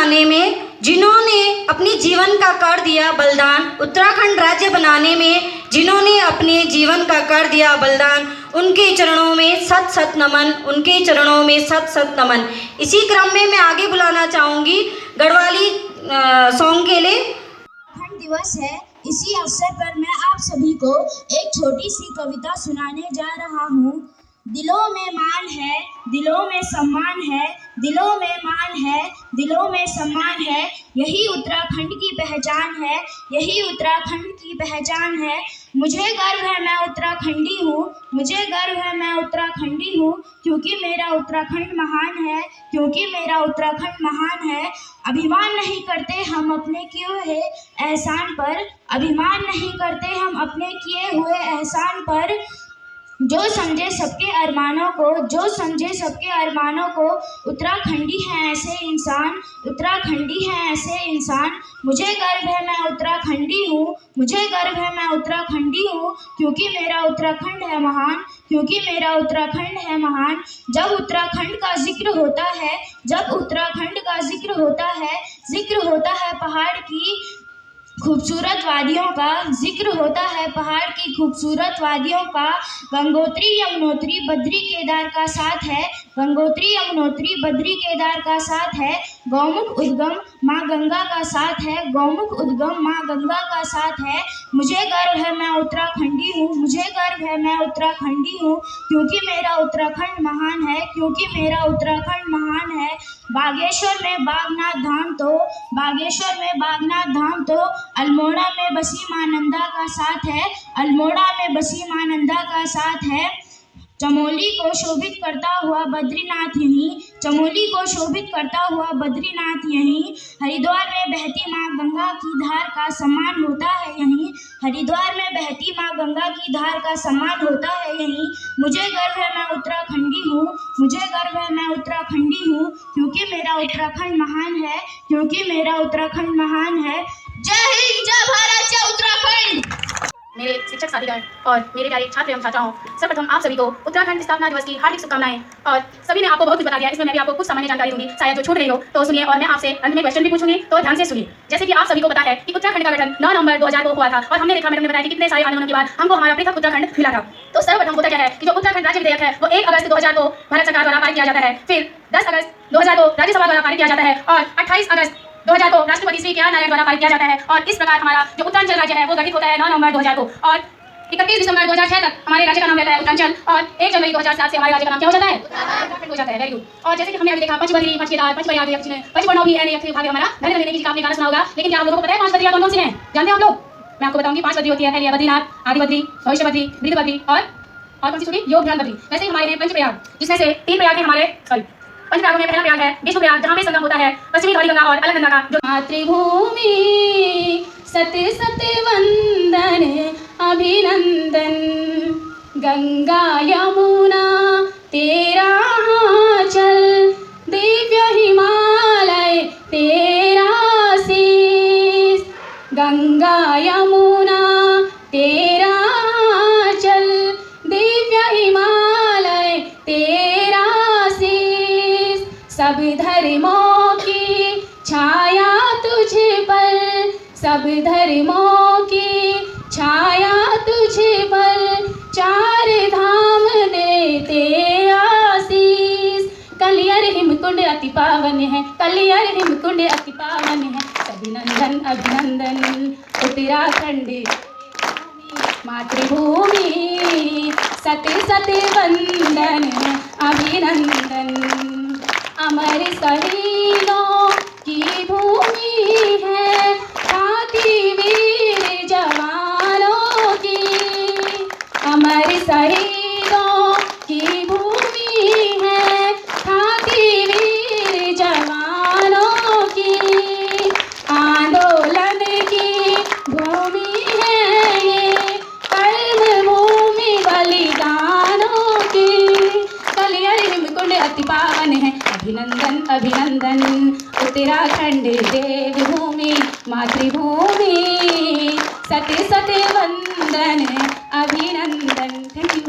बनाने में जिन्होंने अपनी जीवन का कर दिया बलिदान, उत्तराखंड राज्य बनाने में जिन्होंने अपने जीवन का कर दिया बलिदान, उनके चरणों में सत सत नमन, उनके चरणों में सत सत नमन। इसी क्रम में मैं आगे बुलाना चाहूँगी गढ़वाली सॉन्ग के लिए। उत्तराखंड दिवस है, इसी अवसर पर मैं आप सभी को एक छोटी सी कविता सुनाने जा रहा हूँ। दिलों में मान है, दिलों में सम्मान है, दिलों में मान है, दिलों में सम्मान है, यही उत्तराखंड की पहचान है, यही उत्तराखंड की पहचान है। मुझे गर्व है मैं उत्तराखंडी हूँ, मुझे गर्व है मैं उत्तराखंडी हूँ, क्योंकि मेरा उत्तराखंड महान है, क्योंकि मेरा उत्तराखंड महान है। अभिमान नहीं करते हम अपने किए हुए एहसान पर, अभिमान नहीं करते हम अपने किए हुए एहसान पर। जो समझे सबके अरमानों को, जो समझे सबके अरमानों को, उत्तराखंडी हैं ऐसे इंसान, उत्तराखंडी हैं ऐसे इंसान। मुझे गर्व है मैं उत्तराखंडी हूँ, मुझे गर्व है मैं उत्तराखंडी हूँ, क्योंकि मेरा उत्तराखंड है महान, क्योंकि मेरा उत्तराखंड है महान। जब उत्तराखंड का जिक्र होता है, जब उत्तराखंड का जिक्र होता है पहाड़ की खूबसूरत वादियों का, जिक्र होता है पहाड़ की खूबसूरत वादियों का। गंगोत्री यमुनोत्री बद्री केदार का साथ है, गंगोत्री यमुनोत्री बद्री केदार का साथ है। गौमुख उद्गम माँ गंगा का साथ है, गौमुख उद्गम माँ गंगा का साथ है। मुझे गर्व है मैं उत्तराखंडी हूँ, मुझे गर्व है मैं उत्तराखंडी हूँ, क्योंकि मेरा उत्तराखंड महान है, क्योंकि मेरा उत्तराखंड महान है। बागेश्वर में बागनाथ धाम तो, बागेश्वर में बागनाथ धाम तो, अल्मोड़ा में बसी माँ नंदा का साथ है, अल्मोड़ा में बसी माँ नंदा का साथ है। चमोली को शोभित करता हुआ बद्रीनाथ यहीं, चमोली को शोभित करता हुआ बद्रीनाथ यहीं। हरिद्वार में बहती माँ गंगा की धार का सम्मान होता है यहीं, हरिद्वार में बहती माँ गंगा की धार का सम्मान होता है यहीं। मुझे गर्व है मैं उत्तराखंडी हूँ, मुझे गर्व है मैं उत्तराखंडी हूँ, क्योंकि मेरा उत्तराखंड महान है, क्योंकि मेरा उत्तराखंड महान है। जय हिंद, जय भारत, जय उत्तराखंड। मेरे शिक्षक साथीगण और मेरे प्यारे छात्र एवं छात्राओं, सर्वप्रथम आप सभी को उत्तराखंड स्थापना दिवस की हार्दिक शुभकामनाएं। और सभी ने आपको बहुत कुछ बता दिया, इसमें मैं भी आपको कुछ सामान्य जानकारी दूंगी, शायद जो छूट रही हो तो सुनिए। और मैं आपसे अंत में क्वेश्चन भी पूछूंगी, तो ध्यान से सुनिए। जैसे कि आप सभी को पता है कि उत्तराखंड का गठन 9 नवंबर 2000 को हुआ था, और हमने देखा, मैडम ने बताया कि कितने सारे आंदोलनों के बाद हमको हमारा पृथक उत्तराखंड मिला था। तो सर्वप्रथम होता क्या है कि जो उत्तराखंड राज्य विधेयक है वो 1 अगस्त 2000 को भारत सरकार द्वारा पारित किया जाता है, फिर 10 अगस्त 2000 को राज्यसभा द्वारा पारित किया जाता है, और 28 अगस्त 2000 को राष्ट्रपति श्री के.आर. नारायण द्वारा पारित किया जाता है। और इस प्रकार हमारा जो उत्तरांचल राज्य है वो गठित होता है 9 नवंबर 2000 को, और 31 दिसंबर 2006 तक हमारे राज्य का नाम रहता है उत्तरांचल, और 1 जनवरी 2007 से हमारे राज्य का नाम क्या हो जाता है? उत्तराखंड हो जाता है। Very good. और जैसे कि हमने अभी देखा, पंचबद्री, पंचकेदार, पंचप्रयाग, पंचवर्णों भी भाग्य हमारा धन्य धन्य जी, आपने गाना सुना होगा। लेकिन क्या आप लोगों को पता है 5 बद्रियां कौन-कौन सी हैं? जानते हैं आप लोग? मैं आपको बताऊंगी। 5 बद्री होती है, पहली बद्रीनाथ, आदि बद्री, भविष्य बद्री, वृद्ध बद्री, और कौन सी छूटी? योग ध्यान बद्री। वैसे ही हमारे हैं पंचप्रयाग, जिसमें से 3 प्रयाग है हमारे, सॉरी, पंचप्रयागों में पहला प्रयाग है विष्णुप्रयाग, जहाँ में संगम होता है पश्चिमी धौली गंगा और अलकनंदा का। जो मातृभूमि सत्य सत्य वंदन अभिनंदन, गंगा यमुना तेरा चल, दिव्य हिमालय तेरा शीश। गंगा यमुना तेरा चल, दिव्य हिमालय तेरा शीश। सब धर्मों की छाया तुझ पर, सब धर्मों की छाया तुझ पर, 4 धाम देते आशीष। कलियर हिमकुंड अति पावन है, कलियर हिमकुंड अति पावन है, अभिनंदन अभिनंदन उत्तराखंड मातृभूमि सत्य सत्य वंदन अभिनंदन। अमर शहीदों की भूमि है, खाती वीर जवानों की। अमर शहीदों की भूमि है, खाती वीर जवानों की। आंदोलन की भूमि है ये, कर्म भूमि बलिदानों की। कलियर हिमकुंड अति पावन है, अभिनंदन अभिनंदन उत्तराखंड देवभूमि मातृभूमि, सत्य सत्य वंदन अभिनंदन। Thank you.